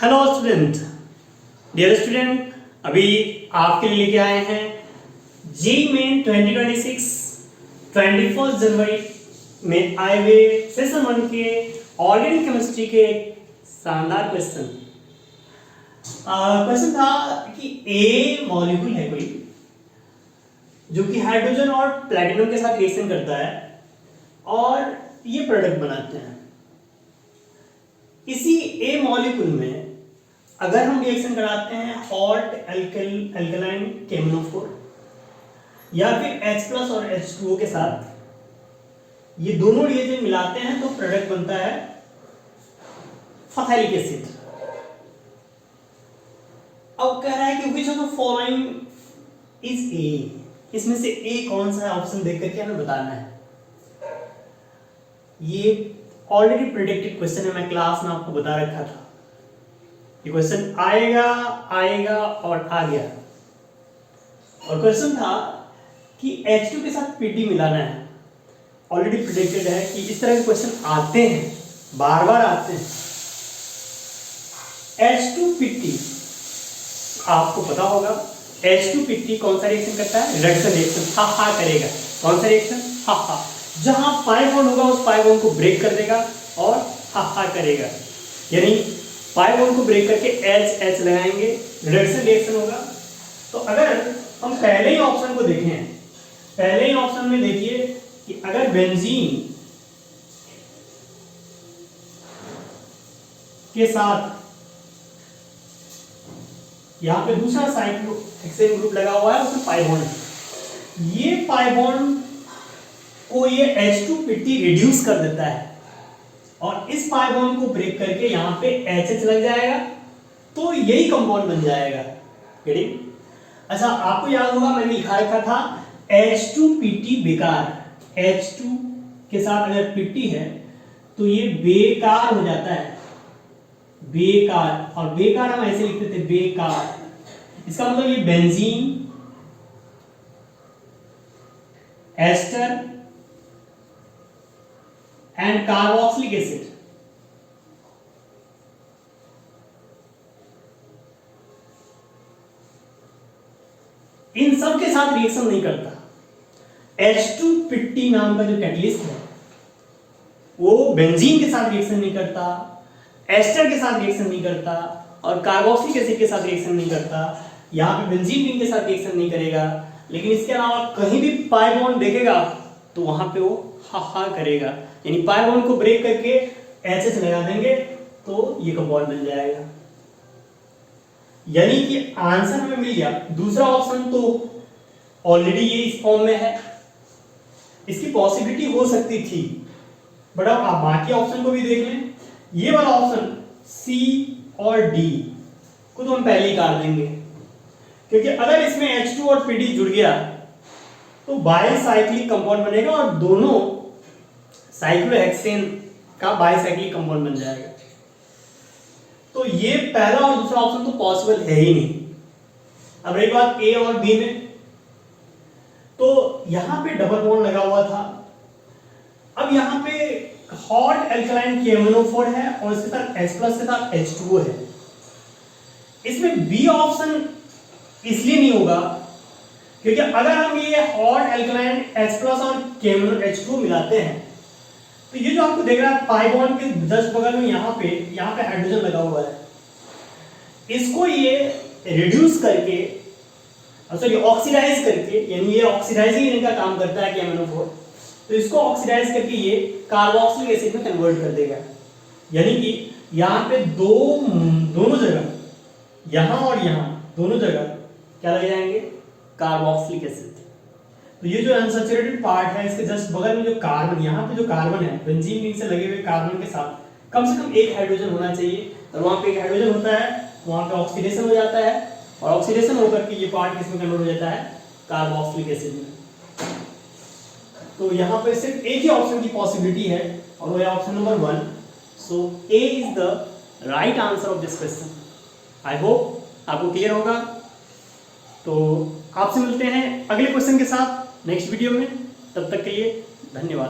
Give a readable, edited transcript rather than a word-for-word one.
Hello student, dear student, अभी आपके लिए लेके आए हैं जी मेन 2026 21 जनवरी में आए हुए सेशन 1 के ऑर्गेनिक केमिस्ट्री के शानदार क्वेश्चन। क्वेश्चन था कि ए मॉलिक्यूल है कोई जो कि हाइड्रोजन और प्लैटिनम के साथ रिएक्शन करता है और ये प्रोडक्ट बनाते हैं। इसी ए मॉलिक्यूल में अगर हम रिएक्शन कराते हैं हॉट एल्कलाइन KMnO4 या फिर H+ और H2O के साथ, ये दोनों रिएजेंट मिलाते हैं तो प्रोडक्ट बनता है फथाइलिक एसिड। अब कह रहा है कि which of the following is a, इसमें से ए कौन सा है ऑप्शन देख करके हमें बताना है। ये ऑलरेडी प्रेडिक्टेड क्वेश्चन है, मैं क्लास में आपको बता रखा था ये क्वेश्चन आएगा और आ गया। और क्वेश्चन था कि H2 के साथ Pd मिलाना है। ऑलरेडी प्रेडिक्टेड है कि इस तरह के क्वेश्चन आते हैं, बार बार आते हैं। H2Pd आपको पता होगा, H2Pd कौन सा रिएक्शन करता है? Reduction reaction. हा करेगा। कौन सा रिएक्शन? हा। जहां पाई बॉन्ड होगा उस पाई बॉन्ड को ब्रेक कर देगा और हा करेगा, यानी पाई बॉन्ड को ब्रेक करके H लगाएंगे, रिडक्शन रिएक्शन होगा। तो अगर हम पहले ही ऑप्शन को देखें, पहले ही ऑप्शन में देखिए कि अगर बेंजीन के साथ यहां पे दूसरा साइक्लोहेक्सेन ग्रुप लगा हुआ है, उसमें पाई बॉन्ड, ये पाई बॉन्ड को ये H2Pd रिड्यूस कर देता है और इस पाई बॉन्ड को ब्रेक करके यहां पे HH लग जाएगा, तो यही कंपाउंड बन जाएगा। गेटिंग? अच्छा, आपको याद होगा मैंने लिखा रखा था H2Pd बेकार। H2 के साथ अगर Pd है तो ये बेकार हो जाता है, बेकार। और बेकार हम ऐसे लिखते थे, बेकार। इसका मतलब ये benzene, ester and carboxylic acid, इन सब के साथ रिएक्शन नहीं करता। H2Pd नाम का जो कैटलिस्ट है वो बेंजीन के साथ रिएक्शन नहीं करता, एस्टर के साथ रिएक्शन नहीं करता और कार्बोक्सिलिक एसिड के साथ रिएक्शन नहीं करता। यहां पे बेंजीन रिंग के साथ रिएक्शन नहीं करेगा, लेकिन इसके अलावा कहीं भी पाई बॉन्ड देखेगा तो वहां पे वो हा करेगा, यानी पाई बॉन्ड को ब्रेक करके HH लगा देंगे तो ये कंपाउंड बन जाएगा। यानी कि आंसर हमें मिल गया। दूसरा ऑप्शन तो ऑलरेडी ये इस फॉर्म में है, इसकी पॉसिबिलिटी हो सकती थी, बट अब आप बाकी ऑप्शन को भी देख लें। ये वाला ऑप्शन C और D को तो हम पहले ही काट देंगे, क्योंकि अगर इसमें H2 और Pd जुड़ गया तो बाइसाइक्लिक कंपाउंड बनेगा और दोनों साइक्लोहेक्सेन का बाइसाइक्लिक कंपाउंड बन जाएगा। तो ये पहला और दूसरा ऑप्शन तो पॉसिबल है ही नहीं। अब रही बात A और B में, तो यहां पे डबल बॉन्ड लगा हुआ था। अब यहां पे हॉट एल्कलाइन KMnO4 है और इसके साथ H+ के साथ H2O है। इसमें B ऑप्शन इसलिए नहीं होगा क्योंकि अगर हम ये हॉट एल्कलाइन H+ और H2O मिलाते हैं तो ये जो आपको देख रहा है पाई बॉन्ड के जस्ट बगल में यहां पे हाइड्रोजन लगा हुआ है, इसको ये रिड्यूस करके, सॉरी ऑक्सीडाइज करके, यानी ये ऑक्सीडाइजिंग एजेंट का काम करता है KMnO4, तो इसको ऑक्सीडाइज करके ये कार्बोक्सिलिक एसिड में कन्वर्ट कर देगा। यानी कि यहां पे दोनों जगह, यहां और यहां दोनों जगह क्या लग जाएंगे? Carboxylic acid. तो ये जो अनसैचुरेटेड पार्ट है इसके जस्ट बगल में जो कार्बन, यहाँ पे जो कार्बन है बेंजीन रिंग से लगे हुए कार्बन के साथ कम से कम एक हाइड्रोजन होना चाहिए, और वहां पे एक हाइड्रोजन होता है, वहां पे ऑक्सीडेशन हो जाता है और ऑक्सीडेशन होकर के ये पार्ट किसमें कन्वर्ट हो जाता है? कार्बोक्सिलिक एसिड में। तो यहाँ पे सिर्फ एक ही ऑप्शन की पॉसिबिलिटी है और वो है option number 1। So A is the right answer of this question. I hope आपको क्लियर होगा। तो आपसे मिलते हैं अगले क्वेश्चन के साथ नेक्स्ट वीडियो में। तब तक के लिए धन्यवाद।